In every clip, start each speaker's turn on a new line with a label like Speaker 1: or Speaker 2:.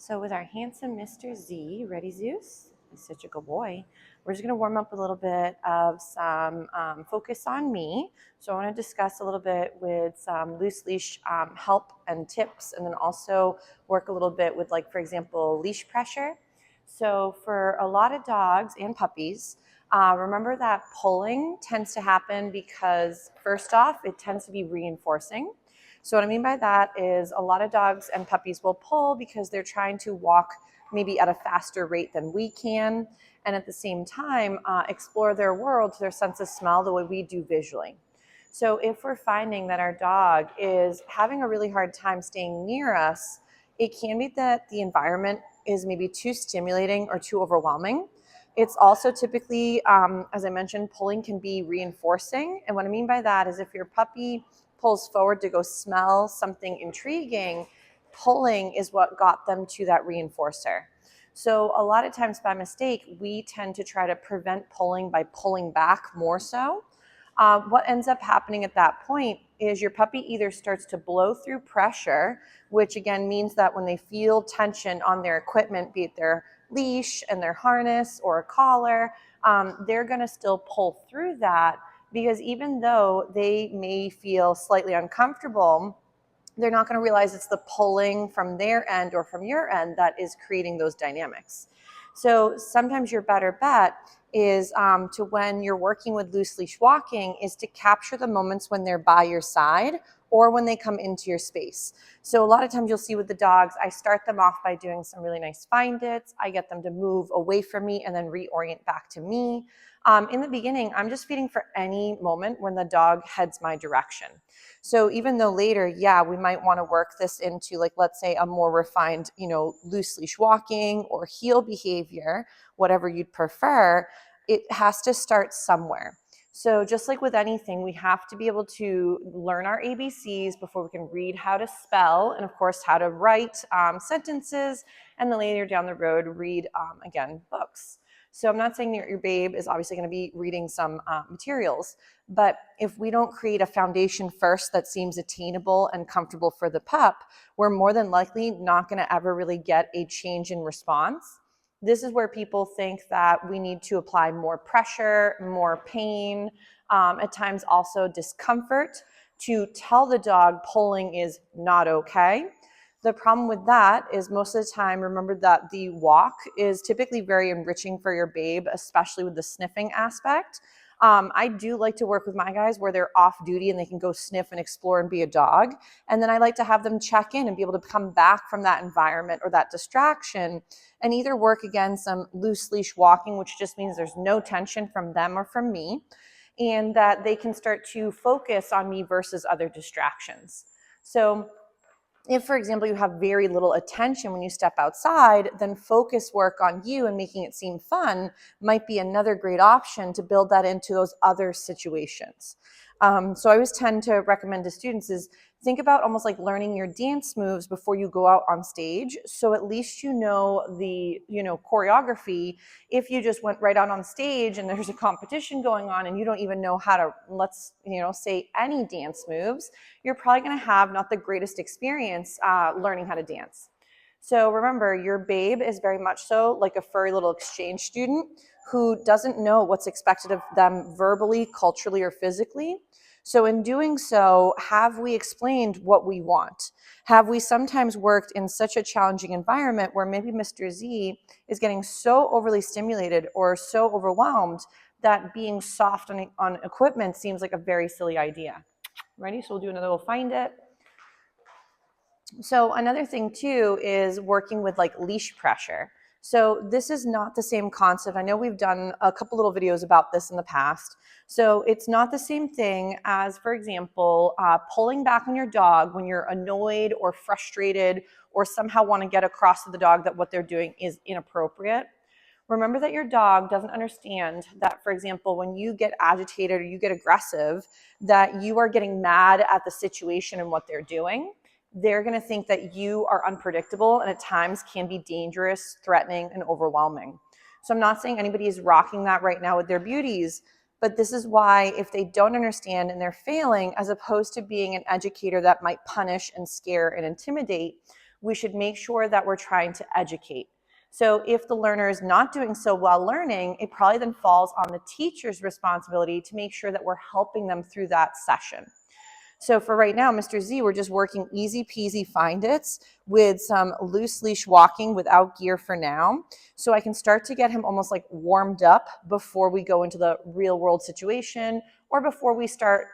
Speaker 1: So with our handsome Mr. Z, ready Zeus? He's such a good boy. We're just gonna warm up a little bit of some focus on me. So I wanna discuss a little bit with some loose leash help and tips, and then also work a little bit with, like, for example, leash pressure. So for a lot of dogs and puppies, remember that pulling tends to happen because, first off, it tends to be reinforcing. So what I mean by that is a lot of dogs and puppies will pull because they're trying to walk maybe at a faster rate than we can, and at the same time explore their world to their sense of smell the way we do visually. So if we're finding that our dog is having a really hard time staying near us, it can be that the environment is maybe too stimulating or too overwhelming. It's also typically, as I mentioned, pulling can be reinforcing. And what I mean by that is if your puppy pulls forward to go smell something intriguing, pulling is what got them to that reinforcer. So a lot of times by mistake, we tend to try to prevent pulling by pulling back more so. What ends up happening at that point is your puppy either starts to blow through pressure, which again means that when they feel tension on their equipment, be it their leash and their harness or a collar, they're going to still pull through that, because even though they may feel slightly uncomfortable, they're not going to realize it's the pulling from their end or from your end that is creating those dynamics. So sometimes your better bet is to, when you're working with loose leash walking, is to capture the moments when they're by your side or when they come into your space. So a lot of times you'll see with the dogs, I start them off by doing some really nice find its. I get them to move away from me and then reorient back to me. In the beginning, I'm just feeding for any moment when the dog heads my direction. So even though later, yeah, we might want to work this into, like, let's say a more refined, loose leash walking or heel behavior, whatever you'd prefer, it has to start somewhere. So just like with anything, we have to be able to learn our ABCs before we can read how to spell, and of course how to write sentences, and then later down the road read, again, books. So I'm not saying that your babe is obviously going to be reading some materials, but if we don't create a foundation first that seems attainable and comfortable for the pup, we're more than likely not going to ever really get a change in response. This is where people think that we need to apply more pressure, more pain, at times also discomfort, to tell the dog pulling is not okay. The problem with that is most of the time, remember that the walk is typically very enriching for your babe, especially with the sniffing aspect. I do like to work with my guys where they're off duty and they can go sniff and explore and be a dog. And then I like to have them check in and be able to come back from that environment or that distraction and either work again some loose leash walking, which just means there's no tension from them or from me, and that they can start to focus on me versus other distractions. So if, for example, you have very little attention when you step outside, then focus work on you and making it seem fun might be another great option to build that into those other situations. So I always tend to recommend to students is think about almost like learning your dance moves before you go out on stage. So at least you know the choreography. If you just went right out on stage and there's a competition going on and you don't even know how to, let's say, any dance moves, you're probably going to have not the greatest experience learning how to dance. So remember, your babe is very much so like a furry little exchange student who doesn't know what's expected of them verbally, culturally, or physically. So in doing so, have we explained what we want? Have we sometimes worked in such a challenging environment where maybe Mr. Z is getting so overly stimulated or so overwhelmed that being soft on equipment seems like a very silly idea? Ready? So we'll do another little find it. So another thing too is working with like leash pressure. So this is not the same concept. I know we've done a couple little videos about this in the past. So it's not the same thing as, for example, pulling back on your dog when you're annoyed or frustrated or somehow want to get across to the dog that what they're doing is inappropriate. Remember that your dog doesn't understand that, for example, when you get agitated or you get aggressive, that you are getting mad at the situation and what they're doing. They're going to think that you are unpredictable and at times can be dangerous, threatening, and overwhelming. So I'm not saying anybody is rocking that right now with their beauties, but this is why if they don't understand and they're failing, as opposed to being an educator that might punish and scare and intimidate, we should make sure that we're trying to educate. So if the learner is not doing so well learning, it probably then falls on the teacher's responsibility to make sure that we're helping them through that session. So for right now, Mr. Z, we're just working easy peasy find its with some loose leash walking without gear for now. So I can start to get him almost like warmed up before we go into the real world situation or before we start,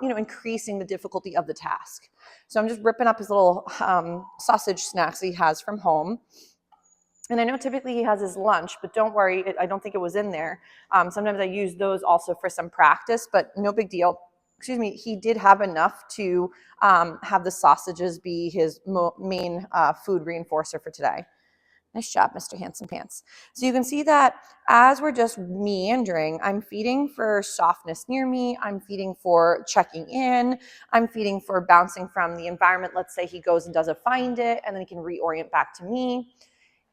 Speaker 1: increasing the difficulty of the task. So I'm just ripping up his little sausage snacks he has from home. And I know typically he has his lunch, but don't worry, I don't think it was in there. Sometimes I use those also for some practice, but no big deal. Excuse me, he did have enough to have the sausages be his main food reinforcer for today. Nice job, Mr. Handsome Pants. So you can see that as we're just meandering, I'm feeding for softness near me, I'm feeding for checking in, I'm feeding for bouncing from the environment. Let's say he goes and does a find it, and then he can reorient back to me.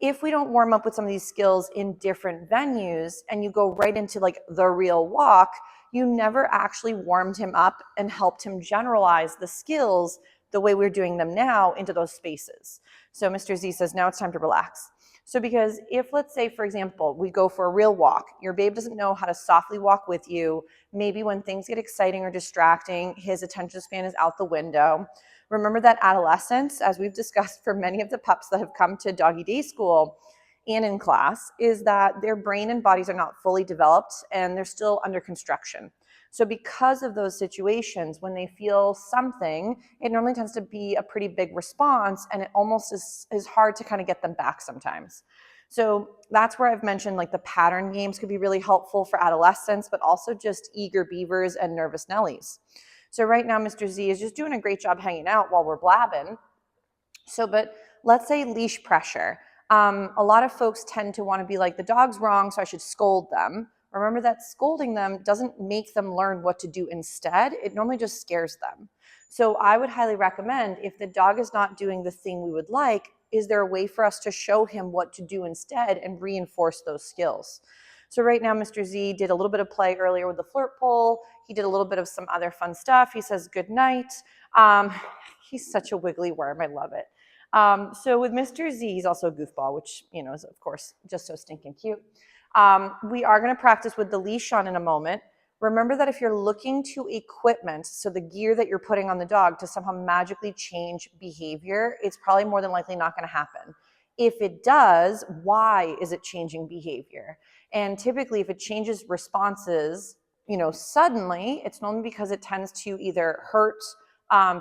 Speaker 1: If we don't warm up with some of these skills in different venues and you go right into like the real walk, you never actually warmed him up and helped him generalize the skills the way we're doing them now into those spaces. So Mr. Z says, now it's time to relax. So because if, let's say, for example, we go for a real walk, your babe doesn't know how to softly walk with you. Maybe when things get exciting or distracting, his attention span is out the window. Remember that adolescence, as we've discussed for many of the pups that have come to doggy day school and in class, is that their brain and bodies are not fully developed and they're still under construction. So because of those situations, when they feel something, it normally tends to be a pretty big response, and it almost is hard to kind of get them back sometimes. So that's where I've mentioned like the pattern games could be really helpful for adolescents, but also just eager beavers and nervous Nellies. So right now, Mr. Z is just doing a great job hanging out while we're blabbing. So, but let's say leash pressure. A lot of folks tend to want to be like, the dog's wrong, so I should scold them. Remember that scolding them doesn't make them learn what to do instead. It normally just scares them. So I would highly recommend, if the dog is not doing the thing we would like, is there a way for us to show him what to do instead and reinforce those skills? So right now, Mr. Z did a little bit of play earlier with the flirt pole. He did a little bit of some other fun stuff. He says good night. He's such a wiggly worm. I love it. So with Mr. Z, he's also a goofball, which, is of course just so stinking cute. We are going to practice with the leash on in a moment. Remember that if you're looking to equipment, so the gear that you're putting on the dog, to somehow magically change behavior, it's probably more than likely not going to happen. If it does, why is it changing behavior? And typically, if it changes responses, suddenly, it's normally because it tends to either hurt,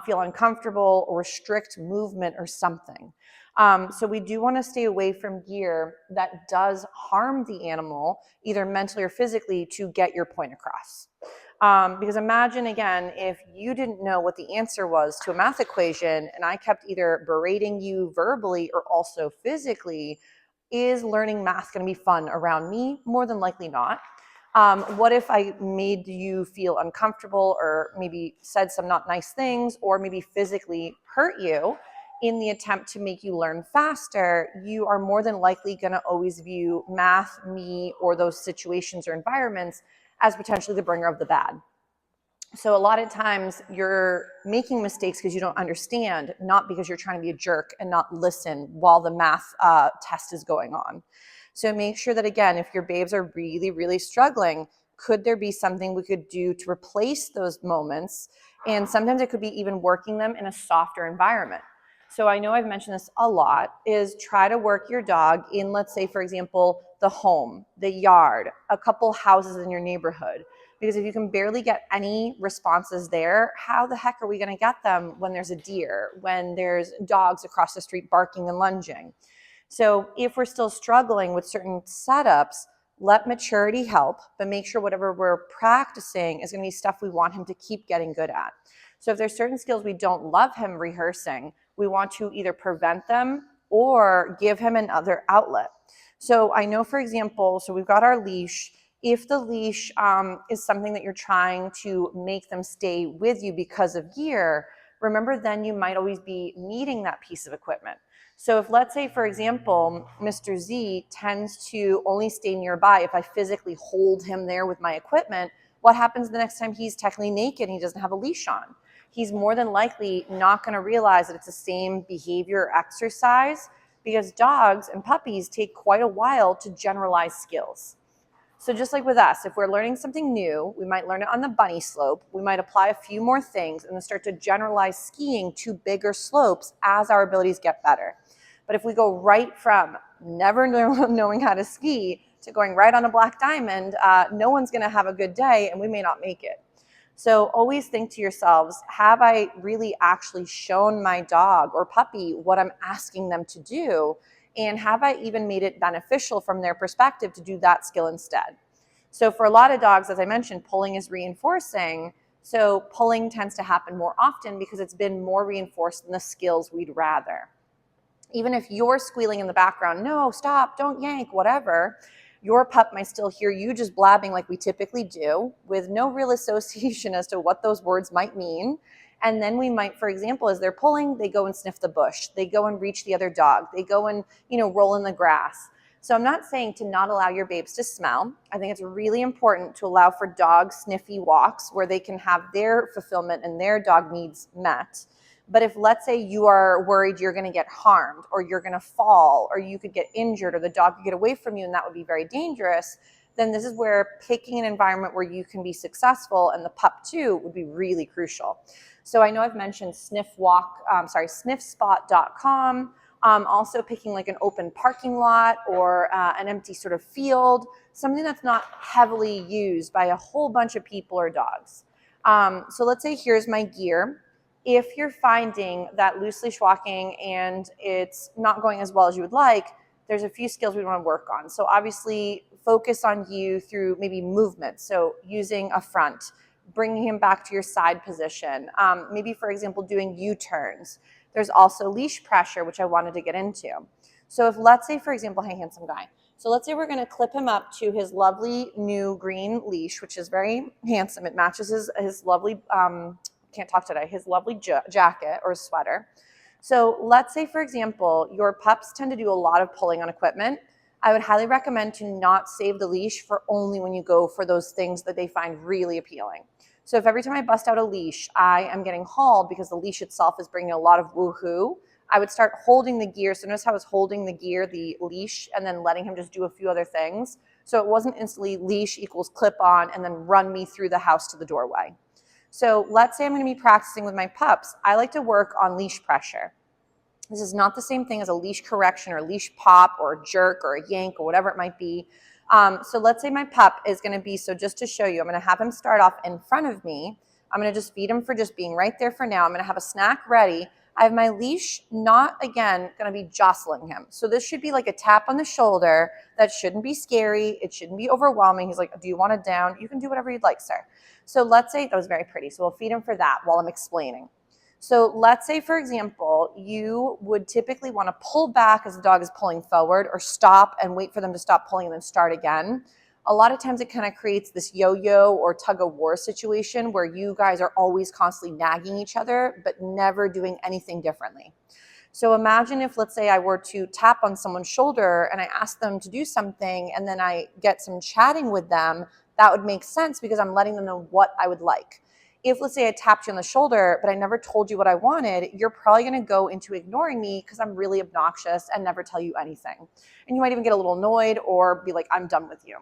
Speaker 1: feel uncomfortable, or restrict movement or something. So we do want to stay away from gear that does harm the animal, either mentally or physically, to get your point across. Because imagine, again, if you didn't know what the answer was to a math equation and I kept either berating you verbally or also physically, is learning math going to be fun around me? More than likely not. What if I made you feel uncomfortable or maybe said some not nice things or maybe physically hurt you in the attempt to make you learn faster? You are more than likely going to always view math, me, or those situations or environments as potentially the bringer of the bad. So a lot of times you're making mistakes because you don't understand, not because you're trying to be a jerk and not listen while the math test is going on. So make sure that, again, if your babes are really, really struggling, could there be something we could do to replace those moments? And sometimes it could be even working them in a softer environment. So I know I've mentioned this a lot, is try to work your dog in, let's say, for example, the home, the yard, a couple houses in your neighborhood. Because if you can barely get any responses there, how the heck are we going to get them when there's a deer, when there's dogs across the street barking and lunging? So if we're still struggling with certain setups, let maturity help, but make sure whatever we're practicing is going to be stuff we want him to keep getting good at. So if there's certain skills we don't love him rehearsing, we want to either prevent them or give him another outlet. So I know, for example, so we've got our leash. If the leash is something that you're trying to make them stay with you because of gear, remember then you might always be needing that piece of equipment. So if, let's say, for example, Mr. Z tends to only stay nearby if I physically hold him there with my equipment, what happens the next time he's technically naked and he doesn't have a leash on? he's more than likely not going to realize that it's the same behavior or exercise, because dogs and puppies take quite a while to generalize skills. So just like with us, if we're learning something new, we might learn it on the bunny slope. We might apply a few more things and then start to generalize skiing to bigger slopes as our abilities get better. But if we go right from never knowing how to ski to going right on a black diamond, no one's going to have a good day and we may not make it. So always think to yourselves, have I really actually shown my dog or puppy what I'm asking them to do? And have I even made it beneficial from their perspective to do that skill instead? So for a lot of dogs, as I mentioned, pulling is reinforcing. So pulling tends to happen more often because it's been more reinforced than the skills we'd rather. Even if you're squealing in the background, no, stop, don't yank, whatever, your pup might still hear you just blabbing like we typically do with no real association as to what those words might mean. And then we might, for example, as they're pulling, they go and sniff the bush. They go and reach the other dog. They go and, roll in the grass. So I'm not saying to not allow your babes to smell. I think it's really important to allow for dog sniffy walks where they can have their fulfillment and their dog needs met. But if, let's say, you are worried you're going to get harmed or you're going to fall or you could get injured or the dog could get away from you and that would be very dangerous, then this is where picking an environment where you can be successful and the pup too would be really crucial. So I know I've mentioned sniffspot.com, also picking like an open parking lot or an empty sort of field, something that's not heavily used by a whole bunch of people or dogs. So let's say here's my gear. If you're finding that loose leash walking and it's not going as well as you would like, there's a few skills we want to work on. So obviously focus on you through maybe movement. So using a front, bringing him back to your side position. Maybe, for example, doing U-turns. There's also leash pressure, which I wanted to get into. So if, let's say, for example, hey, handsome guy. So let's say we're going to clip him up to his lovely new green leash, which is very handsome. It matches his lovely, can't talk today, his lovely jacket or sweater. So let's say, for example, your pups tend to do a lot of pulling on equipment. I would highly recommend to not save the leash for only when you go for those things that they find really appealing. So if every time I bust out a leash, I am getting hauled because the leash itself is bringing a lot of woohoo, I would start holding the gear. So notice how I was holding the gear, the leash, and then letting him just do a few other things. So it wasn't instantly leash equals clip on and then run me through the house to the doorway. So let's say I'm going to be practicing with my pups. I like to work on leash pressure. This is not the same thing as a leash correction or leash pop or a jerk or a yank or whatever it might be. So let's say my pup is going to be, so just to show you, I'm going to have him start off in front of me. I'm going to just feed him for just being right there for now. I'm going to have a snack ready. I have my leash not, again, going to be jostling him. So this should be like a tap on the shoulder. That shouldn't be scary. It shouldn't be overwhelming. He's like, do you want it down? You can do whatever you'd like, sir. So let's say, that was very pretty. So we'll feed him for that while I'm explaining. So let's say, for example, you would typically want to pull back as the dog is pulling forward or stop and wait for them to stop pulling and then start again. A lot of times it kind of creates this yo-yo or tug-of-war situation where you guys are always constantly nagging each other but never doing anything differently. So imagine if, let's say, I were to tap on someone's shoulder and I ask them to do something and then I get some chatting with them. That would make sense because I'm letting them know what I would like. If, let's say, I tapped you on the shoulder, but I never told you what I wanted, you're probably going to go into ignoring me because I'm really obnoxious and never tell you anything. And you might even get a little annoyed or be like, I'm done with you.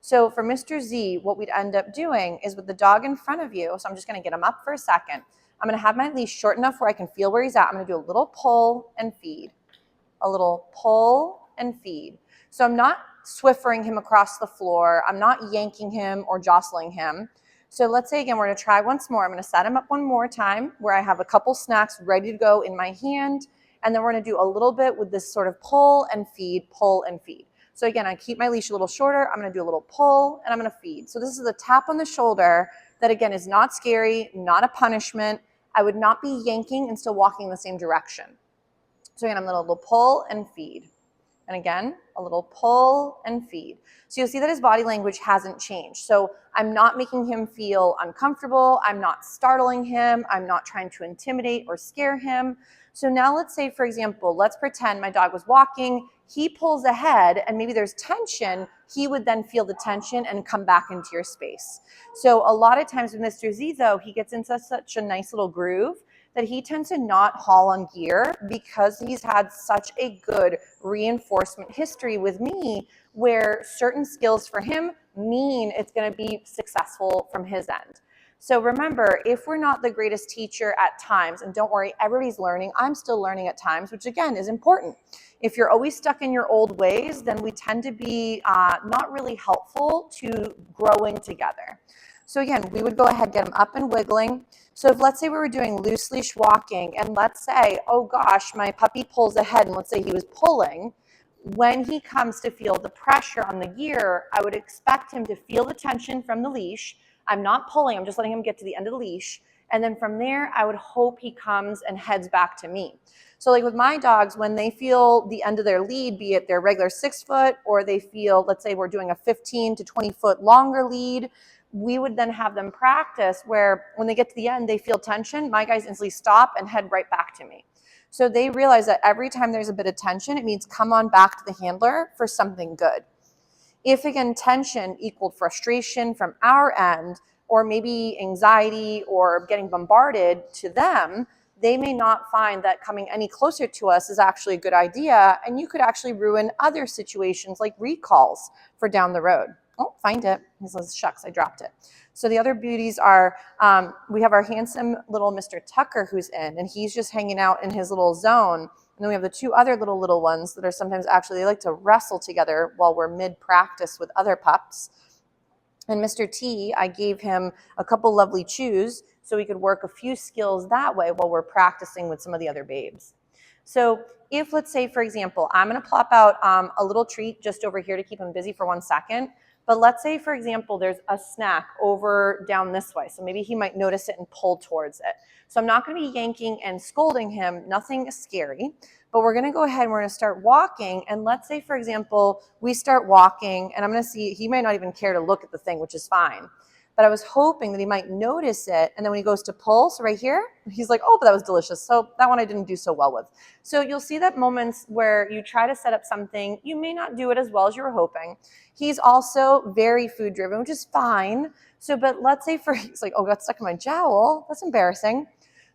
Speaker 1: So for Mr. Z, what we'd end up doing is with the dog in front of you, so I'm just going to get him up for a second. I'm going to have my leash short enough where I can feel where he's at. I'm going to do a little pull and feed. A little pull and feed. So I'm not swiffering him across the floor. I'm not yanking him or jostling him. So let's say, again, we're going to try once more. I'm going to set him up one more time where I have a couple snacks ready to go in my hand. And then we're going to do a little bit with this sort of pull and feed, pull and feed. So again, I keep my leash a little shorter. I'm going to do a little pull and I'm going to feed. So this is a tap on the shoulder that, again, is not scary, not a punishment. I would not be yanking and still walking in the same direction. So again, I'm going to little pull and feed. And again, a little pull and feed. So you'll see that his body language hasn't changed. So I'm not making him feel uncomfortable. I'm not startling him. I'm not trying to intimidate or scare him. So now let's say, for example, let's pretend my dog was walking he pulls ahead and maybe there's tension, he would then feel the tension and come back into your space. So a lot of times with Mr. Z though, he gets into such a nice little groove that he tends to not haul on gear because he's had such a good reinforcement history with me where certain skills for him mean it's going to be successful from his end. So remember, if we're not the greatest teacher at times, and don't worry, everybody's learning. I'm still learning at times, which again is important. If you're always stuck in your old ways, then we tend to be not really helpful to growing together. So again, we would go ahead, get him up and wiggling. So if let's say we were doing loose leash walking and let's say, oh gosh, my puppy pulls ahead and let's say he was pulling, when he comes to feel the pressure on the gear, I would expect him to feel the tension from the leash. I'm not pulling, I'm just letting him get to the end of the leash. And then from there, I would hope he comes and heads back to me. So like with my dogs, when they feel the end of their lead, be it their regular 6 foot, or they feel, let's say we're doing a 15 to 20 foot longer lead, we would then have them practice where when they get to the end, they feel tension, my guys instantly stop and head right back to me. So they realize that every time there's a bit of tension, it means come on back to the handler for something good. If again, tension equaled frustration from our end, or maybe anxiety or getting bombarded to them, they may not find that coming any closer to us is actually a good idea. And you could actually ruin other situations like recalls for down the road. Oh, find it. He says, shucks, I dropped it. So the other beauties are, we have our handsome little Mr. Tucker who's in, and he's just hanging out in his little zone. And then we have the 2 other little ones that are sometimes actually, they like to wrestle together while we're mid-practice with other pups. And Mr. T, I gave him a couple lovely chews so we could work a few skills that way while we're practicing with some of the other babes. So if, let's say, for example, I'm going to plop out a little treat just over here to keep him busy for 1 second. But let's say, for example, there's a snack over down this way. So maybe he might notice it and pull towards it. So I'm not going to be yanking and scolding him, nothing scary. But we're going to go ahead and we're going to start walking. And let's say, for example, we start walking and I'm going to see, he might not even care to look at the thing, which is fine. But I was hoping that he might notice it. And then when he goes to pull, so right here, he's like, oh, but that was delicious. So that one I didn't do so well with. So you'll see that moments where you try to set up something, you may not do it as well as you were hoping. He's also very food driven, which is fine. So, but let's say he's like, oh, got stuck in my jowl. That's embarrassing.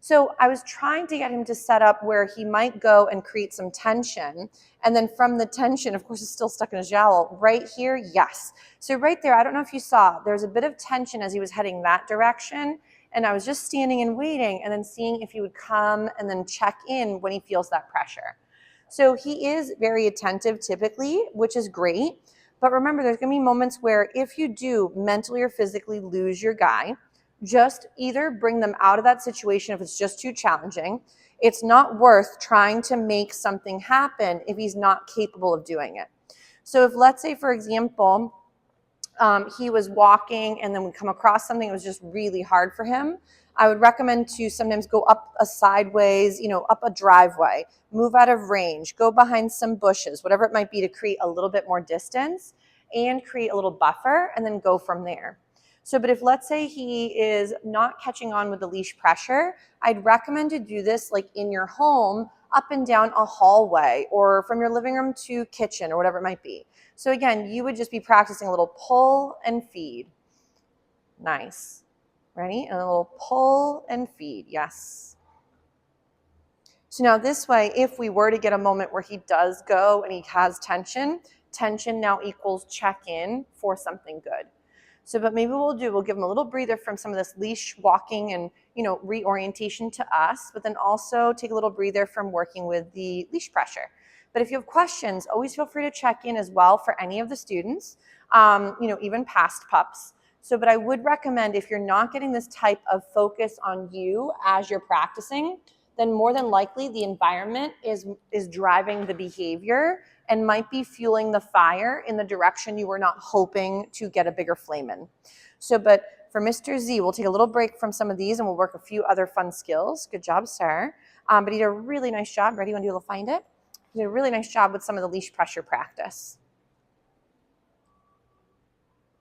Speaker 1: So I was trying to get him to set up where he might go and create some tension. And then from the tension, of course, it's still stuck in his jowl. Right here, yes. So right there, I don't know if you saw, there's a bit of tension as he was heading that direction. And I was just standing and waiting and then seeing if he would come and then check in when he feels that pressure. So he is very attentive typically, which is great. But remember, there's going to be moments where if you do mentally or physically lose your guy, just either bring them out of that situation if it's just too challenging. It's not worth trying to make something happen if he's not capable of doing it. So if, let's say, for example, he was walking and then we come across something that was just really hard for him, I would recommend to sometimes go up a sideways, up a driveway, move out of range, go behind some bushes, whatever it might be to create a little bit more distance and create a little buffer and then go from there. So, but if let's say he is not catching on with the leash pressure, I'd recommend to do this like in your home, up and down a hallway or from your living room to kitchen or whatever it might be. So again, you would just be practicing a little pull and feed. Nice. Ready? And a little pull and feed. Yes. So now this way, if we were to get a moment where he does go and he has tension now equals check in for something good. So, but maybe what we'll give him a little breather from some of this leash walking and, reorientation to us, but then also take a little breather from working with the leash pressure. But if you have questions, always feel free to check in as well for any of the students, even past pups. So, but I would recommend if you're not getting this type of focus on you as you're practicing, then more than likely the environment is driving the behavior and might be fueling the fire in the direction you were not hoping to get a bigger flame in. So, but for Mr. Z, we'll take a little break from some of these and we'll work a few other fun skills. Good job, sir. But he did a really nice job. Ready? You want to do a little find it? He did a really nice job with some of the leash pressure practice.